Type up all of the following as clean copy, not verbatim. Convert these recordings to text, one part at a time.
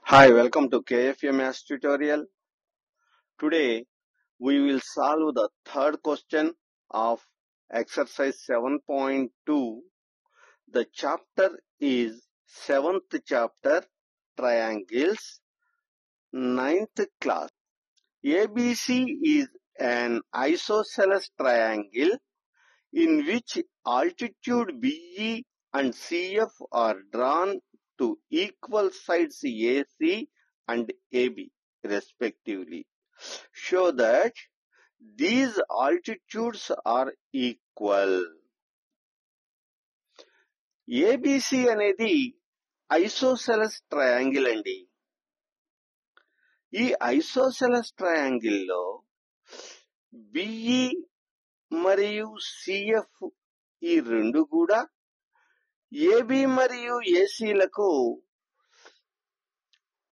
Hi, welcome to KFMS tutorial. Today we will solve the third question of exercise 7.2. The chapter is 7th chapter, triangles, 9th class. ABC is an isosceles triangle in which altitude BE and CF are drawn to equal sides AC and AB respectively. Show that these altitudes are equal. ABC అనేది isosceles triangle అండి. ఈ isosceles triangle లో BE మరియు CF ఈ రెండు కూడా AB మరియు ఏసీలకు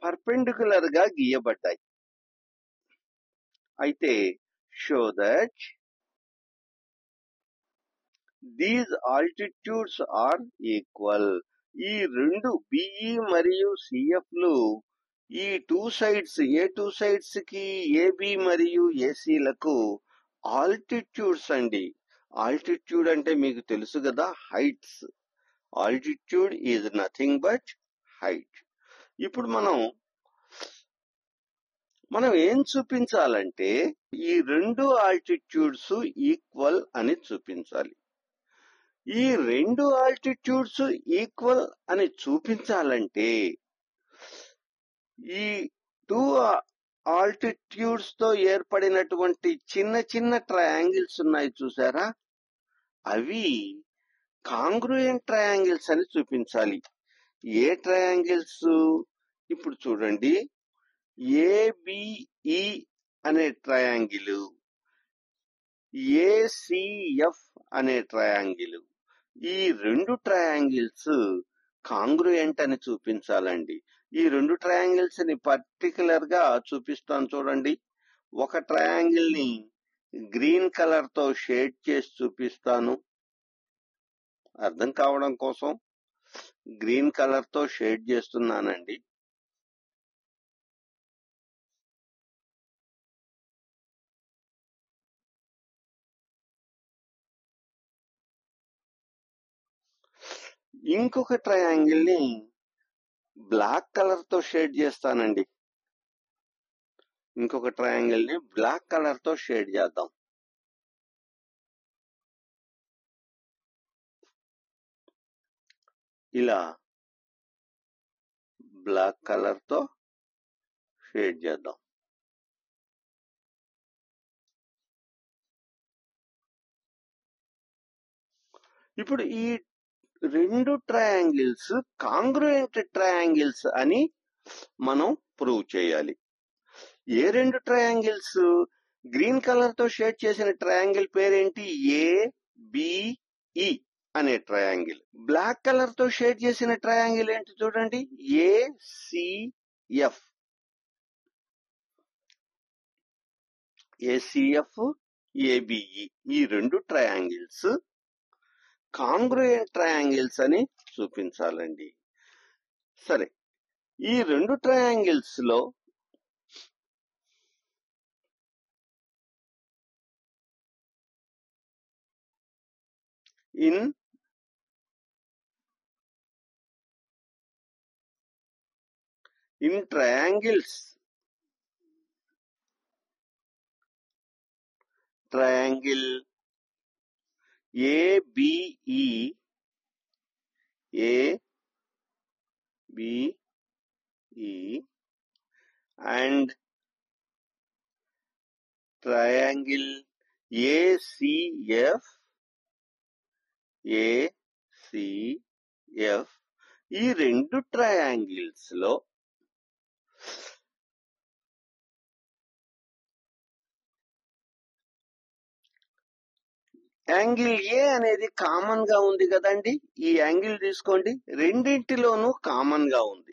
perpendicular గా గీయబడ్డాయి. అయితే show that these altitudes are equal. ఈ రెండు బిఈ మరియు సిఎఫ్ లు ఈ టూ సైడ్స్ కి ఏబి మరియు ఏసీలకు ఆల్టిట్యూడ్స్ అండి. ఆల్టిట్యూడ్ అంటే మీకు తెలుసు కదా, heights. Altitude is nothing but height. ఇప్పుడు మనం ఏం చూపించాలంటే ఈ రెండు ఆల్టిట్యూడ్స్ ఈక్వల్ అని చూపించాలి. ఈ రెండు ఆల్టిట్యూడ్స్ ఈక్వల్ అని చూపించాలంటే ఈ టూ ఆల్టిట్యూడ్స్ తో ఏర్పడినటువంటి చిన్న చిన్న ట్రయాంగిల్స్ ఉన్నాయి చూసారా, అవి కాంగ్రూయెంట్ ట్రయాంగిల్స్ అని చూపించాలి. ఏ ట్రయాంగిల్స్? ఇప్పుడు చూడండి, ఏబిఈ అనే ట్రయాంగిల్, ఏసిఎఫ్ అనే ట్రయాంగిల్, ఈ రెండు ట్రయాంగిల్స్ కాంగ్రూయెంట్ అని చూపించాలండి. ఈ రెండు ట్రయాంగిల్స్ ని పర్టికులర్ గా చూపిస్తాను చూడండి. ఒక ట్రయాంగిల్ ని గ్రీన్ కలర్ తో షేడ్ చేసి చూపిస్తాను అర్థం కావడం కోసం. గ్రీన్ కలర్ తో షేడ్ చేస్తున్నానండి. ఇంకొక ట్రయాంగిల్ ని బ్లాక్ కలర్ తో షేడ్ చేస్తానండి. ఇంకొక ట్రయాంగిల్ ని బ్లాక్ కలర్ తో షేడ్ చేద్దాం. ఇలా బ్లాక్ కలర్ తో షేడ్ చేద్దాం. ఇప్పుడు ఈ రెండు ట్రయాంగిల్స్ కాంగ్రూయెంట్ ట్రయాంగిల్స్ అని మనం ప్రూవ్ చేయాలి. ఏ రెండు ట్రయాంగిల్స్? గ్రీన్ కలర్ తో షేడ్ చేసిన ట్రయాంగిల్ పేరేంటి? ఏబిఈ అనే ట్రయాంగిల్. బ్లాక్ కలర్ తో షేడ్ చేసిన ట్రయాంగిల్ ఏంటి చూడండి, ఏసిఎఫ్. ఏసిఎఫ్, ఏబిఈ ఈ రెండు ట్రయాంగిల్స్ కాంగ్రూయెంట్ ట్రయాంగిల్స్ అని చూపించాలండి. సరే, ఈ రెండు ట్రయాంగిల్స్ లో in triangle ABE and triangle ACF ఈ రెండు ట్రయాంగిల్స్ లో యాంగిల్ ఏ అనేది కామన్ గా ఉంది కదండి. ఈ యాంగిల్ తీసుకోండి, రెండింటిలోనూ కామన్ గా ఉంది.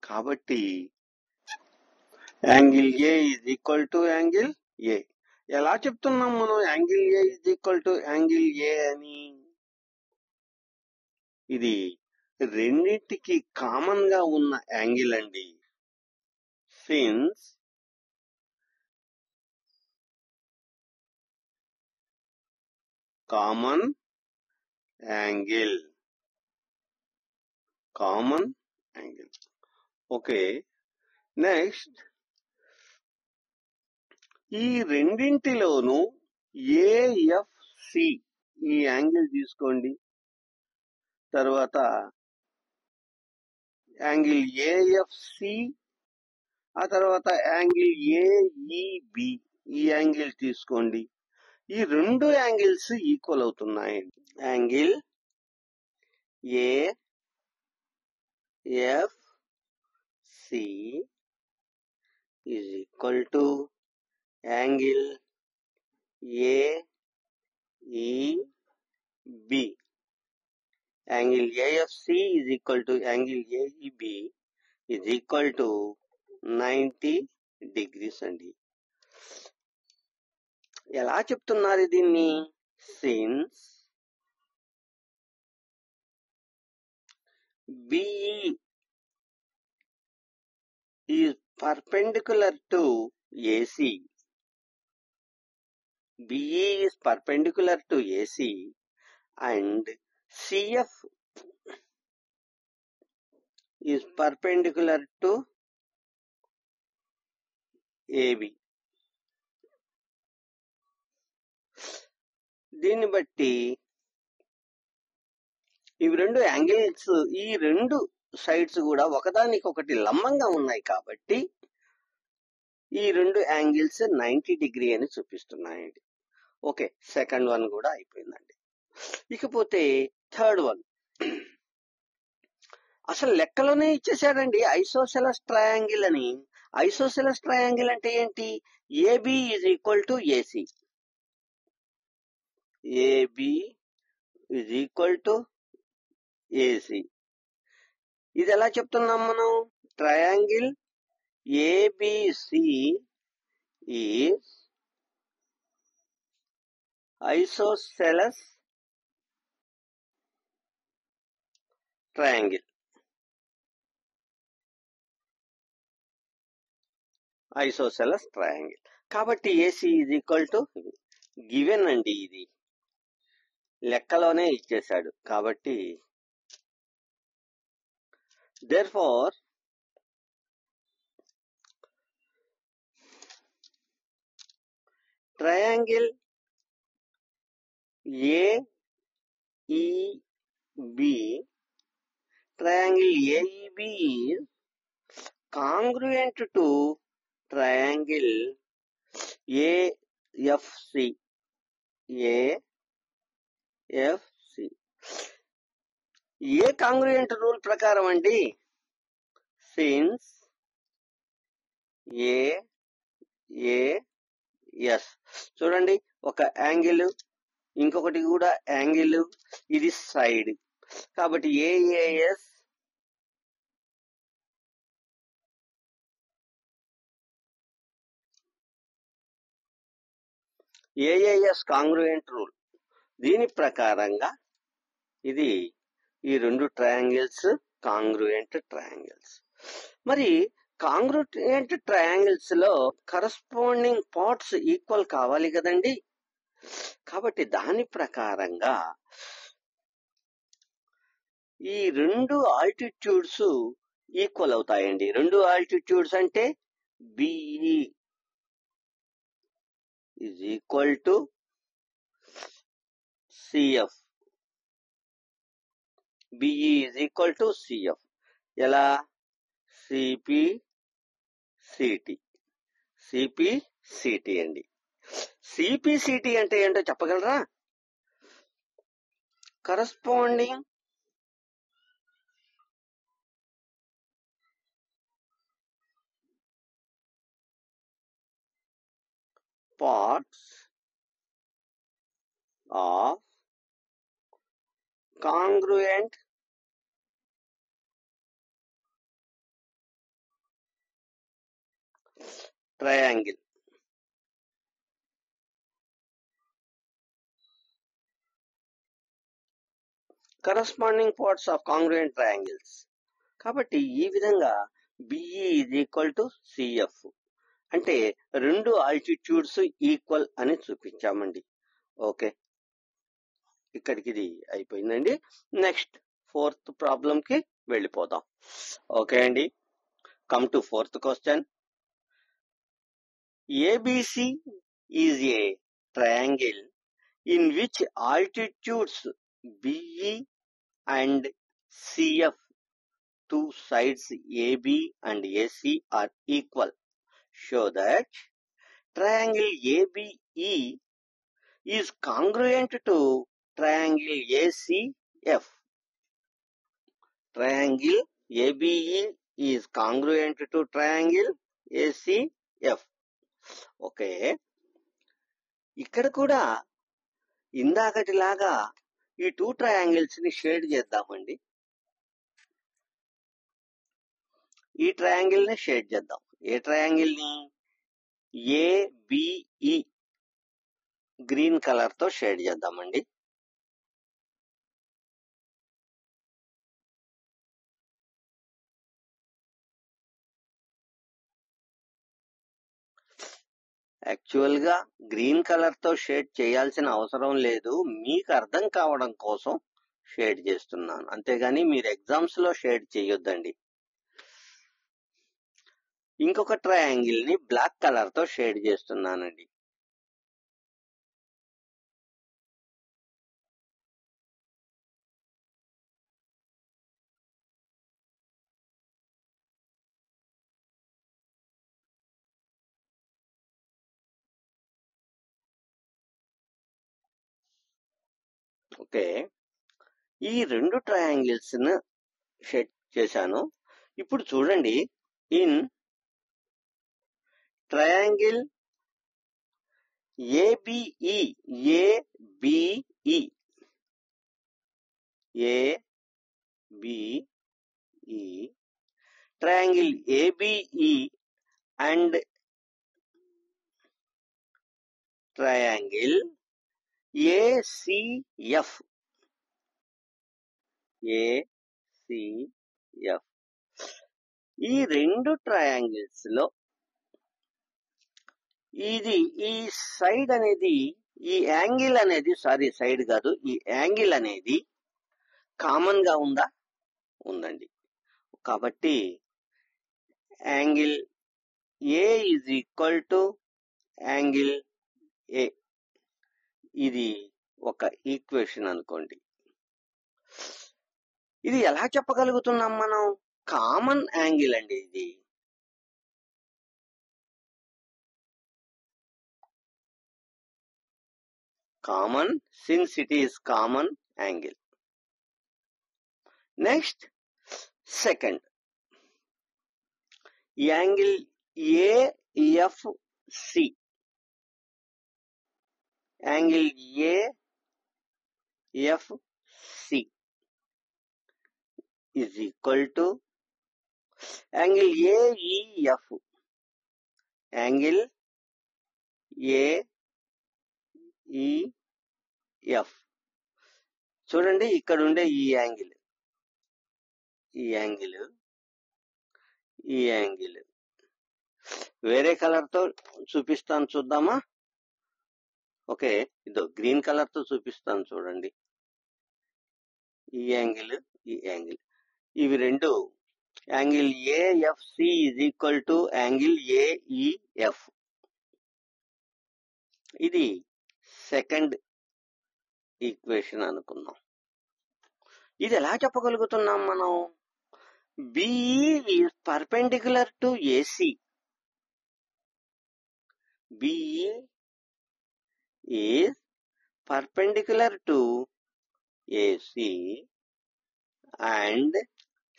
కాబట్టి angle A is equal to angle A. ఎలా చెప్తున్నాం మనం angle A is equal to angle A అని? ఇది రెండింటికి కామన్ గా ఉన్న యాంగిల్ అండి. since common angle. Okay, next ఈ రెండింటిలోనూ ఏఎఫ్సి ఈ యాంగిల్ తీసుకోండి. తర్వాత యాంగిల్ ఏఎఫ్సి, ఆ తర్వాత యాంగిల్ ఏఈబి ఈ యాంగిల్ తీసుకోండి. ఈ రెండు యాంగిల్స్ ఈక్వల్ అవుతున్నాయండి. Angle AFC is equal to angle AEB. Angle AFC is equal to angle AEB is equal to 90 degrees అండి. ఎలా చెప్తున్నారు దీన్ని? Since BE is perpendicular to AC, BE is perpendicular to AC and CF is perpendicular to AB. దీన్ని బట్టి ఇవి రెండు angles, ఈ రెండు సైడ్స్ కూడా ఒకదానికొకటి లంబంగా ఉన్నాయి కాబట్టి ఈ రెండు యాంగిల్స్ 90 డిగ్రీ అని చూపిస్తున్నాయండి. ఓకే, సెకండ్ వన్ కూడా అయిపోయిందండి. ఇకపోతే థర్డ్ వన్ అసలు లెక్కలోనే ఇచ్చేసాడండి, ఐసోసెలస్ ట్రయాంగిల్ అని. ఐసోసెలస్ ట్రయాంగిల్ అంటే ఏంటి? AB is equal to AC, AB is equal to AC. ఇది ఎలా చెప్తున్నాం మనం? Triangle ABC is isosceles triangle. Isosceles triangle. కాబట్టి AC is equal to given అండి, ఇది లెక్కలోనే ఇచ్చేశాడు. కాబట్టి therefore triangle AEB, triangle AEB is congruent to triangle AFC. AFC ఏ కాంగ్రుయెంట్ రూల్ ప్రకారం అండి? సిన్స్ ఏఎస్, చూడండి ఒక యాంగిల్, ఇంకొకటి కూడా యాంగిల్, ఇది సైడ్. కాబట్టి ఏఏఎస్ కాంగ్రుయెంట్ రూల్. దీని ప్రకారంగా ఇది ఈ రెండు ట్రయాంగిల్స్ కాంగ్రుయెంట్ ట్రయాంగిల్స్. మరి కాంగ్రుయెంట్ ట్రయాంగిల్స్ లో కరస్పాండింగ్ పార్ట్స్ ఈక్వల్ కావాలి కదండి. కాబట్టి దాని ప్రకారంగా ఈ రెండు ఆల్టిట్యూడ్స్ ఈక్వల్ అవుతాయండి. రెండు ఆల్టిట్యూడ్స్ అంటే BE is equal to CF, BE is equal to CF. ఎలా? సిపిసిటి అండి. సిపిసిటి అంటే ఏంటో చెప్పగలరా? Corresponding parts of congruent triangle. Corresponding parts of congruent triangles. కాబట్టి ఈ విధంగా BE is equal to CF. అంటే రెండు ఆల్టిట్యూడ్స్ ఈక్వల్ అని చూపించామండి. ఓకే, ఇక్కడికి ఇది అయిపోయిందండి. నెక్స్ట్ 4th ప్రాబ్లం కి వెళ్ళిపోదాం. ఓకే అండి, come to 4th question. ABC is a triangle in which altitudes BE and CF, two sides AB and AC are equal. Show that triangle ABE is congruent to triangle ACF. Triangle ABE is congruent to triangle ACF. Okay, ఇక్కడ కూడా ఇందాకటిలాగా ఈ 2 triangles ని shade చేద్దామండి. ఈ triangle ని shade చేద్దాం. A triangle ని? ABE green colour తో షేడ్ చేద్దామండి. యాక్చువల్ గా గ్రీన్ కలర్ తో షేడ్ చేయాల్సిన అవసరం లేదు, మీకు అర్థం కావడం కోసం షేడ్ చేస్తున్నాను, అంతేగాని మీరు ఎగ్జామ్స్ లో షేడ్ చేయొద్దండి. ఇంకొక ట్రయాంగిల్ ని బ్లాక్ కలర్ తో షేడ్ చేస్తున్నానండి. ఓకే, ఈ 2 ట్రయాంగిల్స్ ను షేడ్ చేశాను. ఇప్పుడు చూడండి, in triangle ABE, ABE triangle ABE and triangle ACF. ఈ 2 ట్రయాంగిల్స్ లో ఇది ఈ సైడ్ అనేది, ఈ యాంగిల్ అనేది, సైడ్ కాదు, ఈ యాంగిల్ అనేది కామన్ గా ఉందా? ఉందండి. కాబట్టి angle A is equal to angle A, ఇది ఒక ఈక్వేషన్ అనుకోండి. ఇది ఎలా చెప్పగలుగుతున్నాం మనం? కామన్ యాంగిల్ అండి ఇది. Common, since it is common angle. Next second, angle AFC, angle AFC is equal to angle AEF, angle AEF. చూడండి, ఇక్కడ ఉండే ఈ యాంగిల్ వేరే కలర్ తో చూపిస్తాను, చూద్దామా? ఓకే, ఇదో గ్రీన్ కలర్ తో చూపిస్తాను చూడండి. ఈ యాంగిల్ ఇవి రెండు angle AFC is equal to angle AEF. ఇది సెకండ్ ఈక్వేషన్ అనుకుందాం. ఇది ఎలా చెప్పగలుగుతున్నాం మనం? BE is perpendicular to AC. BE is perpendicular to AC and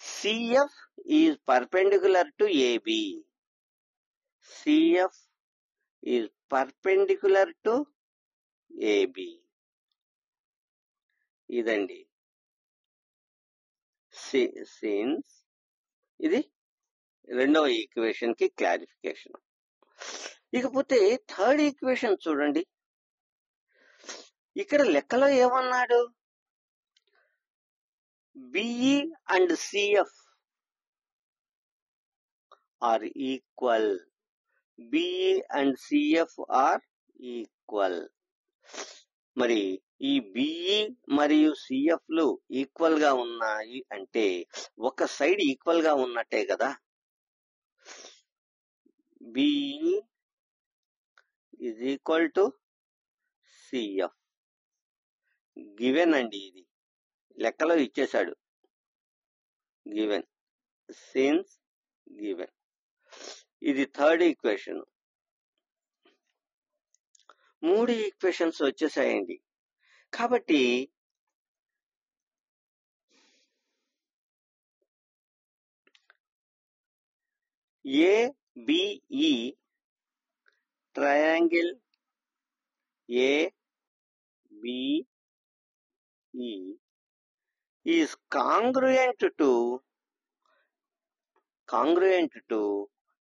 CF is perpendicular to AB. CF is perpendicular to AB. ఇదండి since. ఇది రెండవ equation కి క్లారిఫికేషన్. ఇకపోతే థర్డ్ ఈక్వేషన్ చూడండి. ఇక్కడ లెక్కలో ఏమన్నాడు? BE and CF are equal. BE and CF are equal. మరి ఈ బిఈ మరియు సిఎఫ్ లు ఈక్వల్ గా ఉన్నాయి అంటే ఒక సైడ్ ఈక్వల్ గా ఉన్నట్టే కదా. BE is equal to CF. Given అండి, ఇది లెక్కలో ఇచ్చేశాడు. Given, since given. ఇది థర్డ్ ఈక్వేషన్. 3 ఈక్వేషన్స్ వచ్చేసాయండి. కాబట్టి ABE triangle ABE is congruent to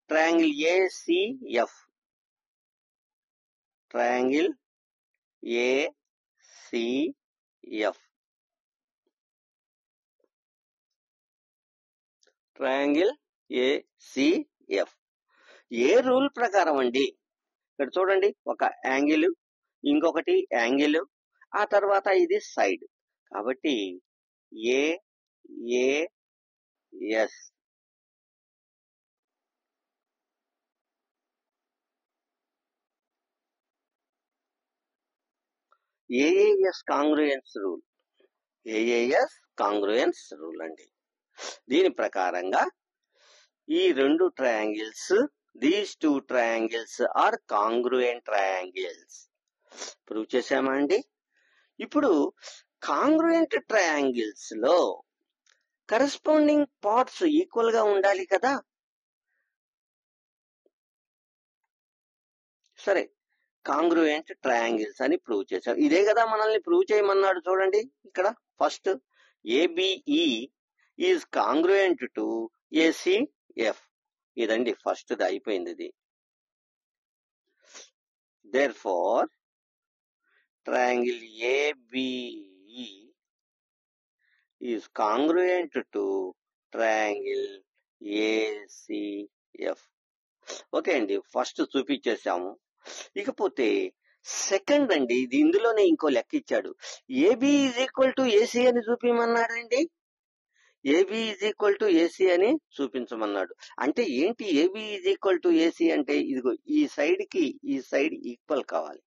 triangle ACF. Triangle ACF. Triangle ACF. ఏ రూల్ ప్రకారం అండి? ఇక్కడ చూడండి, ఒక యాంగిల్, ఇంకొకటి యాంగిల్, ఆ తర్వాత ఇది సైడ్. కాబట్టి AAS congruence rule. AAS congruence rule అండి. దీని ప్రకారంగా ఈ 2 triangles, these 2 triangles are congruent triangles. Prove చేశామా అండి? ఇప్పుడు కాంగ్రుయెంట్ ట్రయాంగిల్స్ లో కరెస్పాండింగ్ పార్ట్స్ ఈక్వల్ గా ఉండాలి కదా. సరే, కాంగ్రుయెంట్ ట్రయాంగిల్స్ అని ప్రూవ్ చేశాం. ఇదే కదా మనల్ని ప్రూవ్ చేయమన్నాడు. చూడండి ఇక్కడ first, ABE is congruent to ACF. ఇదండి ఫస్ట్ ది, అయిపోయింది ఇది. Therefore triangle ABE is congruent to triangle ACF. Okay అండి, ఫస్ట్ చూపించేసాము. ఇకపోతే సెకండ్ అండి, ఇది ఇందులోనే ఇంకో లెక్క ఇచ్చాడు. AB is equal to AC అని చూపించమన్నాడండి. AB is equal to AC అని చూపించమన్నాడు. అంటే ఏంటి AB is equal to AC అంటే? ఇదిగో ఈ సైడ్ కి ఈ సైడ్ ఈక్వల్ కావాలి.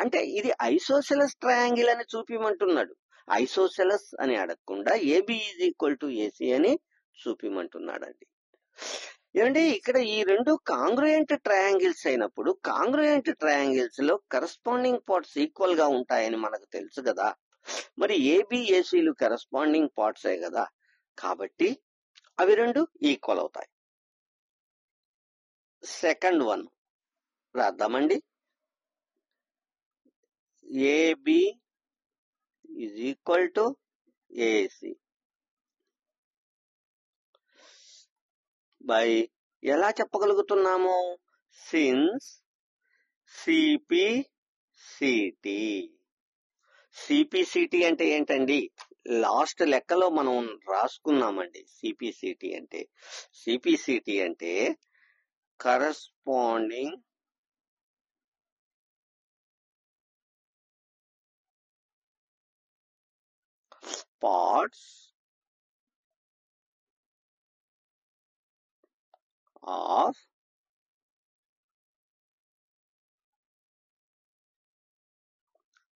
అంటే ఇది ఐసోసెలస్ ట్రయాంగిల్ అని చూపిమంటున్నాడు. ఐసోసెలస్ అని అడగకుండా AB is equal to AC అని చూపిమంటున్నాడండి. ఏమండి, ఇక్కడ ఈ 2 కాంగ్రుయెంట్ ట్రయాంగిల్స్ అయినప్పుడు కాంగ్రుయెంట్ ట్రయాంగిల్స్ లో కరెస్పాండింగ్ పార్ట్స్ ఈక్వల్ గా ఉంటాయని మనకు తెలుసు కదా. మరి ఏబిఏసీలు కరెస్పాండింగ్ పార్ట్సే కదా. కాబట్టి అవి 2 ఈక్వల్ అవుతాయి. సెకండ్ వన్ రాద్దామండి. AB is equal to AC by ఎలా చెప్పగలుగుతున్నాము? Since CPCT. సిపిసిటి అంటే ఏంటండి? లాస్ట్ లెక్కలో మనం రాసుకున్నామండి. సిపిసిటి అంటే corresponding parts of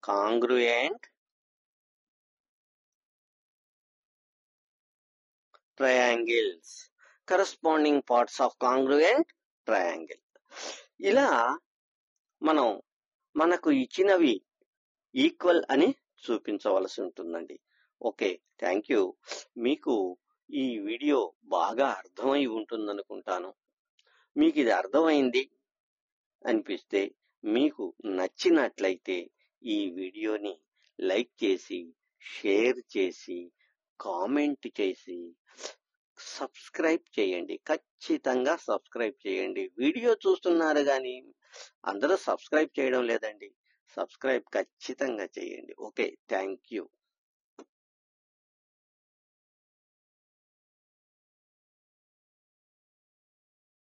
congruent triangles. Corresponding parts of congruent triangle. ఇలా మనకు ఇచ్చినవి ఈక్వల్ అని చూపించవలసి ఉంటుందండి. Okay, thank you. మీకు ఈ వీడియో బాగా అర్థమై ఉంటుందనుకుంటాను. మీకు ఇది అర్థమైంది అనిపిస్తే, మీకు నచ్చినట్లయితే ఈ వీడియోని లైక్ చేసి, షేర్ చేసి, కామెంట్ చేసి, సబ్స్క్రైబ్ చేయండి. ఖచ్చితంగా సబ్స్క్రైబ్ చేయండి. వీడియో చూస్తున్నారు కానీ అందరూ సబ్స్క్రైబ్ చేయడం లేదండి. సబ్స్క్రైబ్ ఖచ్చితంగా చేయండి. Okay, thank you.